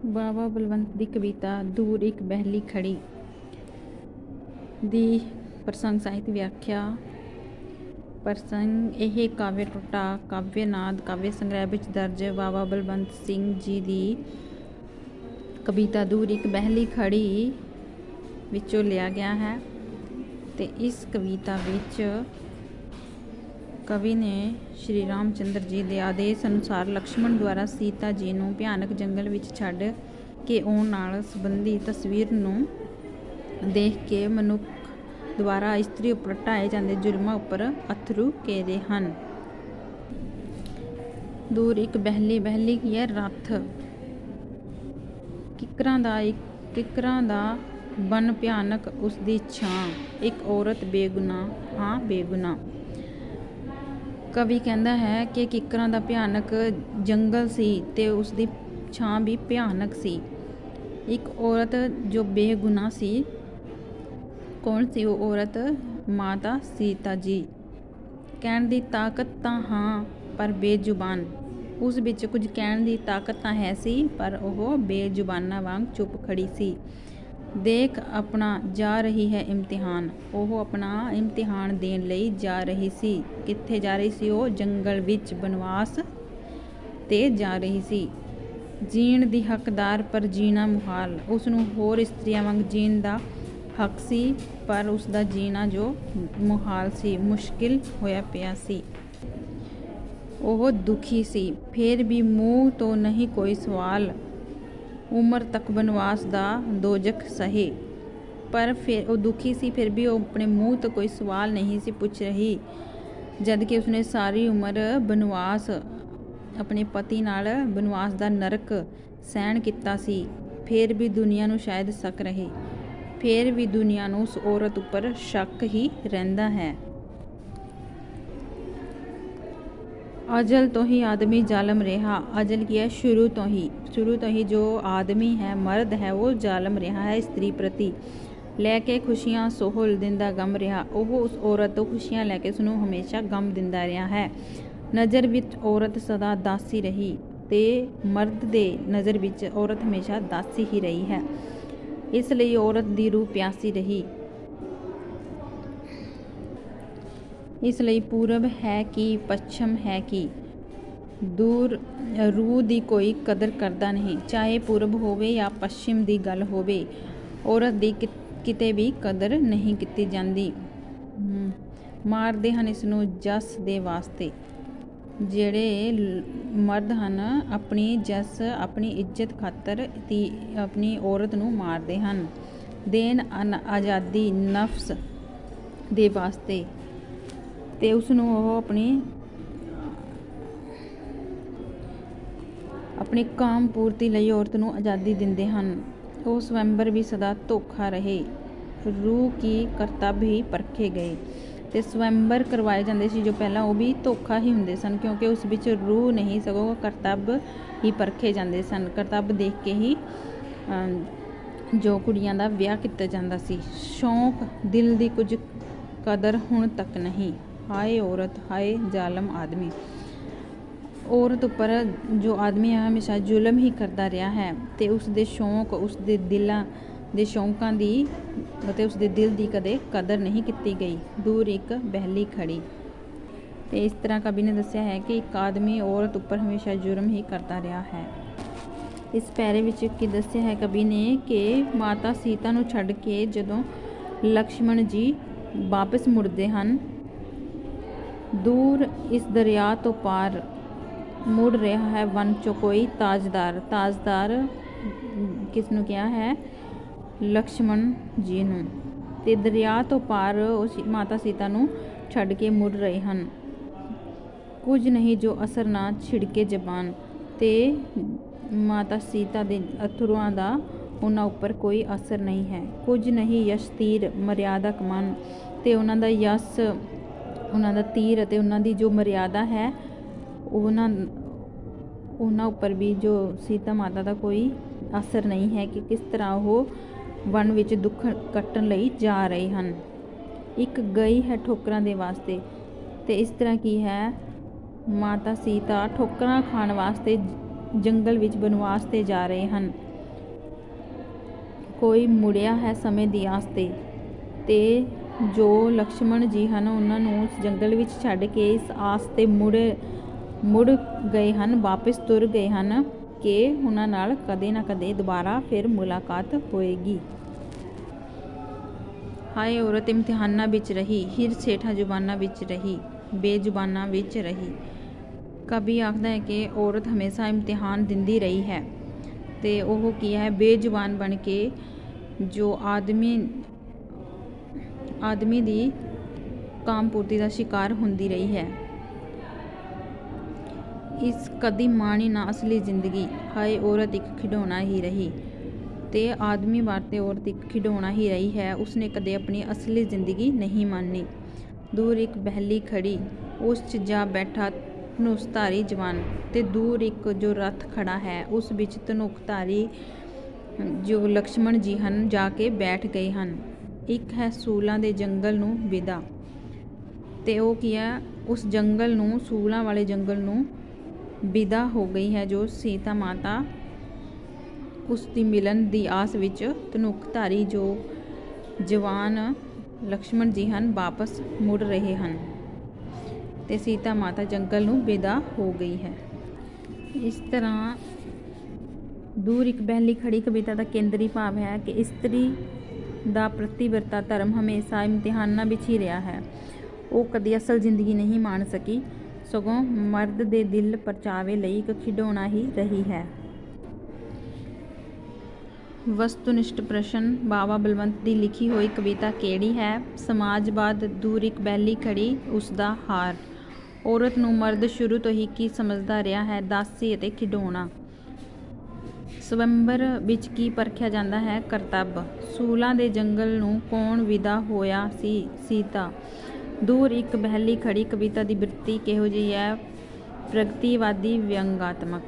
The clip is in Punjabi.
ਬਾਵਾ ਬਲਵੰਤ ਦੀ ਕਵਿਤਾ ਦੂਰ ਇੱਕ ਬਹਿਲੀ ਖੜੀ ਦੀ ਪ੍ਰਸੰਗ ਸਾਹਿਤ ਵਿਆਖਿਆ। ਪ੍ਰਸੰਗ ਇਹ ਕਾਵਿ ਟੋਟਾ ਕਾਵਿ-ਨਾਦ ਕਾਵਿ ਸੰਗ੍ਰਹਿ ਵਿੱਚ ਦਰਜ ਬਾਵਾ ਬਲਵੰਤ ਸਿੰਘ ਜੀ ਦੀ ਕਵਿਤਾ ਦੂਰ ਇੱਕ ਬਹਿਲੀ ਖੜੀ ਵਿੱਚੋਂ ਲਿਆ ਗਿਆ ਹੈ। ਤੇ ਇਸ ਕਵਿਤਾ ਵਿੱਚ ਕਵੀ ਨੇ ਸ਼੍ਰੀ ਰਾਮ ਚੰਦਰ ਜੀ ਦੇ ਆਦੇਸ਼ ਅਨੁਸਾਰ ਲਕਸ਼ਮਣ ਦੁਆਰਾ ਸੀਤਾ ਜੀ ਨੂੰ ਭਿਆਨਕ ਜੰਗਲ ਵਿੱਚ ਛੱਡ ਕੇ ਆਉਣ ਨਾਲ ਸੰਬੰਧੀ ਤਸਵੀਰ ਨੂੰ ਦੇਖ ਕੇ ਮਨੁੱਖ ਦੁਆਰਾ ਇਸਤਰੀ ਉੱਪਰ ਢਾਏ ਜਾਂਦੇ ਜ਼ੁਲਮਾਂ ਉੱਪਰ ਅਥਰੂ ਕੇਰੇ ਹਨ। ਦੂਰ ਇੱਕ ਬਹਿਲੀ ਕੀ ਹੈ ਰੱਥ, ਕਿੱਕਰਾਂ ਦਾ ਬਨ ਭਿਆਨਕ ਉਸਦੀ ਛਾਂ, ਇੱਕ ਔਰਤ ਬੇਗੁਨਾਹ ਹਾਂ ਬੇਗੁਨਾਹ। ਕਵੀ ਕਹਿੰਦਾ ਹੈ ਕਿ ਕਿੱਕਰਾਂ ਦਾ ਭਿਆਨਕ ਜੰਗਲ ਸੀ ਤੇ ਉਸਦੀ ਛਾਂ ਵੀ ਭਿਆਨਕ ਸੀ। ਇੱਕ ਔਰਤ ਜੋ ਬੇਗੁਨਾਹ ਸੀ। ਕੌਣ ਸੀ ਉਹ ਔਰਤ? ਮਾਤਾ ਸੀਤਾ ਜੀ। ਕਹਿਣ ਦੀ ਤਾਕਤ ਤਾਂ ਹਾਂ ਪਰ ਬੇਜ਼ੁਬਾਨ। ਉਸ ਵਿੱਚ ਕੁਝ ਕਹਿਣ ਦੀ ਤਾਕਤ ਤਾਂ ਹੈ ਸੀ ਪਰ ਉਹ ਬੇਜ਼ੁਬਾਨਾਂ ਵਾਂਗ ਚੁੱਪ ਖੜੀ ਸੀ। ਦੇਖ ਆਪਣਾ ਜਾ ਰਹੀ ਹੈ ਇਮਤਿਹਾਨ। ਉਹ ਆਪਣਾ ਇਮਤਿਹਾਨ ਦੇਣ ਲਈ ਜਾ ਰਹੀ ਸੀ। ਕਿੱਥੇ ਜਾ ਰਹੀ ਸੀ ਉਹ? ਜੰਗਲ ਵਿੱਚ ਬਨਵਾਸ ਤੇ ਜਾ ਰਹੀ ਸੀ। ਜੀਣ ਦੀ ਹੱਕਦਾਰ ਪਰ ਜੀਣਾ ਮੁਹਾਲ। ਉਸ ਨੂੰ ਹੋਰ ਇਸਤਰੀਆਂ ਵਾਂਗ ਜੀਣ ਦਾ ਹੱਕ ਸੀ ਪਰ ਉਸ ਦਾ ਜੀਣਾ ਜੋ ਮੁਹਾਲ ਸੀ, ਮੁਸ਼ਕਿਲ ਹੋਇਆ ਪਿਆ ਸੀ। ਉਹ ਦੁਖੀ ਸੀ। ਫਿਰ ਵੀ ਮੂੰਹ ਤੋਂ ਨਹੀਂ ਕੋਈ ਸਵਾਲ। ਉਮਰ ਤੱਕ ਬਨਵਾਸ ਦਾ ਦੋਜ਼ਖ ਸਹੇ। ਪਰ ਫਿਰ ਉਹ ਦੁਖੀ ਸੀ, ਫਿਰ ਵੀ ਉਹ ਆਪਣੇ ਮੂੰਹ ਤੋਂ ਕੋਈ ਸਵਾਲ ਨਹੀਂ ਸੀ ਪੁੱਛ ਰਹੀ, ਜਦ ਕਿ ਉਸਨੇ ਸਾਰੀ ਉਮਰ ਬਨਵਾਸ ਆਪਣੇ ਪਤੀ ਨਾਲ ਬਨਵਾਸ ਦਾ ਨਰਕ ਸਹਿਣ ਕੀਤਾ ਸੀ। ਫਿਰ ਵੀ ਦੁਨੀਆ ਨੂੰ ਸ਼ਾਇਦ ਸ਼ੱਕ ਰਹੇ। ਫਿਰ ਵੀ ਦੁਨੀਆ ਨੂੰ ਉਸ ਔਰਤ ਉੱਪਰ ਸ਼ੱਕ ਹੀ ਰਹਿੰਦਾ ਹੈ। ਅਜਲ ਤੋਂ ਹੀ ਆਦਮੀ ਜ਼ਾਲਮ ਰਿਹਾ। ਅਜਲ ਕੀ ਹੈ? ਸ਼ੁਰੂ ਤੋਂ ਹੀ ਜੋ ਆਦਮੀ ਹੈ, ਮਰਦ ਹੈ, ਉਹ ਜ਼ਾਲਮ ਰਿਹਾ ਹੈ ਇਸਤਰੀ ਪ੍ਰਤੀ। ਲੈ ਕੇ ਖੁਸ਼ੀਆਂ ਸੋਹਲ ਦਿੰਦਾ ਗਮ ਰਿਹਾ। ਉਹ ਉਸ ਔਰਤ ਤੋਂ ਖੁਸ਼ੀਆਂ ਲੈ ਕੇ ਉਸਨੂੰ ਹਮੇਸ਼ਾ ਗਮ ਦਿੰਦਾ ਰਿਹਾ ਹੈ। ਨਜ਼ਰ ਵਿੱਚ ਔਰਤ ਸਦਾ ਦਾਸੀ ਰਹੀ ਤੇ ਮਰਦ ਦੇ ਨਜ਼ਰ ਵਿੱਚ ਔਰਤ ਹਮੇਸ਼ਾ ਦਾਸੀ ਹੀ ਰਹੀ ਹੈ। ਇਸ ਲਈ ਔਰਤ ਦੀ ਰੂਹ ਪਿਆਸੀ ਰਹੀ। ਇਸ ਲਈ ਪੂਰਬ ਹੈ ਕਿ ਪੱਛਮ ਹੈ ਕਿ ਦੂਰ ਰੂਹ ਦੀ ਕੋਈ ਕਦਰ ਕਰਦਾ ਨਹੀਂ। ਚਾਹੇ ਪੂਰਬ ਹੋਵੇ ਜਾਂ ਪੱਛਮ ਦੀ ਗੱਲ ਹੋਵੇ, ਔਰਤ ਦੀ ਕਿਤੇ ਵੀ ਕਦਰ ਨਹੀਂ ਕੀਤੀ ਜਾਂਦੀ। ਮਾਰਦੇ ਹਨ ਇਸ ਨੂੰ ਜਸ ਦੇ ਵਾਸਤੇ। ਜਿਹੜੇ ਮਰਦ ਹਨ ਆਪਣੀ ਜਸ ਆਪਣੀ ਇੱਜ਼ਤ ਖਾਤਰ ਆਪਣੀ ਔਰਤ ਨੂੰ ਮਾਰਦੇ ਹਨ। ਦੇਣ ਆਜ਼ਾਦੀ ਨਫਸ ਦੇ ਵਾਸਤੇ ਤੇ ਉਸ ਨੂੰ ਉਹ ਆਪਣੀ ਕਾਮ ਪੂਰਤੀ ਲਈ ਔਰਤ ਨੂੰ ਆਜ਼ਾਦੀ ਦਿੰਦੇ ਹਨ। ਉਹ ਸਵੰਬਰ ਵੀ ਸਦਾ ਧੋਖਾ ਰਹੇ। ਰੂਹ ਕੀ ਕਰਤੱਵ ਹੀ ਪਰਖੇ ਗਏ। ਤੇ ਸਵੰਬਰ ਕਰਵਾਏ ਜਾਂਦੇ ਸੀ ਜੋ ਪਹਿਲਾਂ, ਉਹ ਵੀ ਧੋਖਾ ਹੀ ਹੁੰਦੇ ਸਨ, ਕਿਉਂਕਿ ਉਸ ਵਿੱਚ ਰੂਹ ਨਹੀਂ ਸਗੋਂ ਕਰਤੱਵ ਹੀ ਪਰਖੇ ਜਾਂਦੇ ਸਨ। ਕਰਤੱਵ ਦੇਖ ਕੇ ਹੀ ਜੋ ਕੁੜੀਆਂ ਦਾ ਵਿਆਹ ਕੀਤਾ ਜਾਂਦਾ ਸੀ। ਸ਼ੌਂਕ ਦਿਲ ਦੀ ਕੁਝ ਕਦਰ ਹੁਣ ਤੱਕ ਨਹੀਂ। ਹਾਏ ਔਰਤ, ਹਾਏ ਜ਼ਾਲਮ ਆਦਮੀ। ਔਰਤ ਉੱਪਰ ਜੋ ਆਦਮੀ ਹੈ ਹਮੇਸ਼ਾ ਜ਼ੁਲਮ ਹੀ ਕਰਦਾ ਰਿਹਾ ਹੈ ਤੇ ਉਸ ਦੇ ਸ਼ੌਂਕ, ਉਸ ਦੇ ਦਿਲਾਂ ਦੇ ਸ਼ੌਂਕਾਂ ਦੀ ਅਤੇ ਉਸ ਦੇ ਦਿਲ ਦੀ ਕਦੇ ਕਦਰ ਨਹੀਂ ਕੀਤੀ ਗਈ। ਦੂਰ ਇੱਕ ਬਹਿਲੀ ਖੜੀ। ਤੇ ਇਸ ਤਰ੍ਹਾਂ ਕਵੀ ਨੇ ਦੱਸਿਆ ਹੈ ਕਿ ਇੱਕ ਆਦਮੀ ਔਰਤ ਉੱਪਰ ਹਮੇਸ਼ਾ ਜੁਰਮ ਹੀ ਕਰਦਾ ਰਿਹਾ ਹੈ। ਇਸ ਪੈਰੇ ਵਿੱਚ ਕੀ ਦੱਸਿਆ ਹੈ ਕਵੀ ਨੇ ਕਿ ਮਾਤਾ ਸੀਤਾ ਨੂੰ ਛੱਡ ਕੇ ਜਦੋਂ ਲਕਸ਼ਮਣ ਜੀ ਵਾਪਸ ਮੁੜਦੇ ਹਨ, ਦੂਰ ਇਸ ਦਰਿਆ ਤੋਂ ਪਾਰ ਮੁੜ ਰਿਹਾ ਹੈ ਵਨ ਚੋਂ ਕੋਈ ਤਾਜਦਾਰ। ਤਾਜਦਾਰ ਕਿਸ ਨੂੰ ਕਿਹਾ ਹੈ? ਲਕਸ਼ਮਣ ਜੀ ਨੂੰ। ਤੇ ਦਰਿਆ ਤੋਂ ਪਾਰ ਮਾਤਾ ਸੀਤਾ ਨੂੰ ਛੱਡ ਕੇ ਮੁੜ ਰਹੇ ਹਨ। ਕੁਝ ਨਹੀਂ ਜੋ ਅਸਰ ਨਾ ਛਿੜਕੇ ਜ਼ਬਾਨ। ਤੇ ਮਾਤਾ ਸੀਤਾ ਦੇ ਅਥਰੂਆਂ ਦਾ ਉਹਨਾਂ ਉੱਪਰ ਕੋਈ ਅਸਰ ਨਹੀਂ ਹੈ। ਕੁਝ ਨਹੀਂ ਯਸ਼ ਤੀਰ ਮਰਿਆਦਾ ਕਮਾਨ। ਤੇ ਉਹਨਾਂ ਦਾ ਯਸ਼, ਉਹਨਾਂ ਦਾ ਤੀਰ ਅਤੇ ਉਹਨਾਂ ਦੀ ਜੋ ਮਰਿਆਦਾ ਹੈ ਉਹਨਾਂ ਉੱਪਰ ਵੀ ਜੋ ਸੀਤਾ ਮਾਤਾ ਦਾ ਕੋਈ ਅਸਰ ਨਹੀਂ ਹੈ ਕਿ ਕਿਸ ਤਰ੍ਹਾਂ ਉਹ ਵਨ ਵਿੱਚ ਦੁੱਖ ਕੱਟਣ ਲਈ ਜਾ ਰਹੇ ਹਨ। ਇੱਕ ਗਈ ਹੈ ਠੋਕਰਾਂ ਦੇ ਵਾਸਤੇ। ਤੇ ਇਸ ਤਰ੍ਹਾਂ ਕੀ ਹੈ? ਮਾਤਾ ਸੀਤਾ ਠੋਕਰਾਂ ਖਾਣ ਵਾਸਤੇ ਜੰਗਲ ਵਿੱਚ ਬਨਵਾਸ 'ਤੇ ਜਾ ਰਹੇ ਹਨ। ਕੋਈ ਮੁੜਿਆ ਹੈ ਸਮੇਂ ਦੀ ਆਸ ਤੇ ਜੋ ਲਕਸ਼ਮਣ ਜੀ ਹਨ ਉਹਨਾਂ ਨੂੰ ਉਸ ਜੰਗਲ ਵਿੱਚ ਛੱਡ ਕੇ ਇਸ ਆਸ ਤੇ ਮੁੜ ਗਏ ਹਨ, ਵਾਪਿਸ ਤੁਰ ਗਏ ਹਨ ਕਿ ਉਹਨਾਂ ਨਾਲ ਕਦੇ ਨਾ ਕਦੇ ਦੁਬਾਰਾ ਫਿਰ ਮੁਲਾਕਾਤ ਹੋਏਗੀ। ਹਾਏ ਔਰਤ ਇਮਤਿਹਾਨਾਂ ਵਿੱਚ ਰਹੀ, ਹਿਰ ਸੇਠਾਂ ਜ਼ੁਬਾਨਾਂ ਵਿੱਚ ਰਹੀ, ਬੇਜ਼ੁਬਾਨਾਂ ਵਿੱਚ ਰਹੀ। ਕਵੀ ਆਖਦਾ ਹੈ ਕਿ ਔਰਤ ਹਮੇਸ਼ਾ ਇਮਤਿਹਾਨ ਦਿੰਦੀ ਰਹੀ ਹੈ ਤੇ ਉਹ ਕੀ ਹੈ, ਬੇਜ਼ੁਬਾਨ ਬਣ ਕੇ ਜੋ ਆਦਮੀ ਦੀ ਕਾਮ ਪੂਰਤੀ ਦਾ ਸ਼ਿਕਾਰ ਹੁੰਦੀ ਰਹੀ ਹੈ। ਇਸ ਕਦੀ ਮਾਣੀ ਨਾ ਅਸਲੀ ਜ਼ਿੰਦਗੀ, ਹਾਏ ਔਰਤ ਇੱਕ ਖਿਡੌਣਾ ਹੀ ਰਹੀ। ਤੇ ਆਦਮੀ ਵਾਸਤੇ ਔਰਤ ਇੱਕ ਖਿਡੌਣਾ ਹੀ ਰਹੀ ਹੈ, ਉਸਨੇ ਕਦੇ ਆਪਣੀ ਅਸਲੀ ਜ਼ਿੰਦਗੀ ਨਹੀਂ ਮਾਣੀ। ਦੂਰ ਇੱਕ ਬਹਿਲੀ ਖੜੀ, ਉਸ 'ਚ ਜਾ ਬੈਠਾ ਧਨੁਸ਼ਧਾਰੀ ਜਵਾਨ। ਤੇ ਦੂਰ ਇੱਕ ਜੋ ਰੱਥ ਖੜਾ ਹੈ, ਉਸ ਵਿੱਚ ਧਨੁਖਧਾਰੀ ਜੋ ਲਕਸ਼ਮਣ ਜੀ ਹਨ ਜਾ ਕੇ ਬੈਠ ਗਏ ਹਨ। ਇੱਕ ਹੈ ਸੂਲਾਂ ਦੇ ਜੰਗਲ ਨੂੰ ਵਿਦਾ, ਤੇ ਉਹ ਕੀ ਹੈ, ਉਸ ਜੰਗਲ ਨੂੰ, ਸੂਲਾਂ ਵਾਲੇ ਜੰਗਲ ਨੂੰ ਵਿਦਾ ਹੋ ਗਈ ਹੈ, ਜੋ ਸੀਤਾ ਮਾਤਾ ਉਸ ਦੀ ਮਿਲਣ ਦੀ ਆਸ ਵਿੱਚ ਧਨੁਖਧਾਰੀ ਜੋ ਜਵਾਨ ਲਕਸ਼ਮਣ ਜੀ ਹਨ ਵਾਪਸ ਮੁੜ ਰਹੇ ਹਨ ਤੇ ਸੀਤਾ ਮਾਤਾ ਜੰਗਲ ਨੂੰ ਵਿਦਾ ਹੋ ਗਈ ਹੈ। ਇਸ ਤਰ੍ਹਾਂ ਦੂਰ ਇੱਕ ਬਹਿਲੀ ਖੜੀ ਕਵਿਤਾ ਦਾ ਕੇਂਦਰੀ ਭਾਵ ਹੈ ਕਿ ਇਸਤਰੀ ਦਾ ਪ੍ਰਤੀਵਰਤਾ ਧਰਮ ਹਮੇਸ਼ਾ ਇਮਤਿਹਾਨਾਂ ਵਿੱਚ ਹੀ ਰਿਹਾ ਹੈ। ਉਹ ਕਦੀ ਅਸਲ ਜ਼ਿੰਦਗੀ ਨਹੀਂ ਮਾਣ ਸਕੀ, ਸਗੋਂ ਮਰਦ ਦੇ ਦਿਲ ਪਰਚਾਵੇ ਲਈ ਇੱਕ ਖਿਡੌਣਾ ਹੀ ਰਹੀ ਹੈ। ਵਸਤੂਨਿਸ਼ਟ ਪ੍ਰਸ਼ਨ, ਬਾਵਾ ਬਲਵੰਤ ਦੀ ਲਿਖੀ ਹੋਈ ਕਵਿਤਾ ਕਿਹੜੀ ਹੈ? ਸਮਾਜਵਾਦ, ਦੂਰ ਇੱਕ ਬਹਿਲੀ ਖੜੀ, ਉਸ ਦਾ ਹਾਰ। ਔਰਤ ਨੂੰ ਮਰਦ ਸ਼ੁਰੂ ਤੋਂ ਹੀ ਕੀ ਸਮਝਦਾ ਰਿਹਾ ਹੈ? ਦਾਸੀ ਅਤੇ ਖਿਡੌਣਾ। ਸਵੰਬਰ ਵਿੱਚ ਕੀ ਪਰਖਿਆ ਜਾਂਦਾ ਹੈ? ਕਰਤੱਵ। ਸੂਲਾਂ ਦੇ ਜੰਗਲ ਨੂੰ ਕੌਣ ਵਿਦਾ ਹੋਇਆ ਸੀ? ਸੀਤਾ। ਦੂਰ ਇੱਕ ਬਹਿਲੀ ਖੜੀ ਕਵਿਤਾ ਦੀ ਬਿਰਤੀ ਕਿਹੋ ਜਿਹੀ ਹੈ? ਪ੍ਰਗਤੀਵਾਦੀ, ਵਿਅੰਗਾਤਮਕ।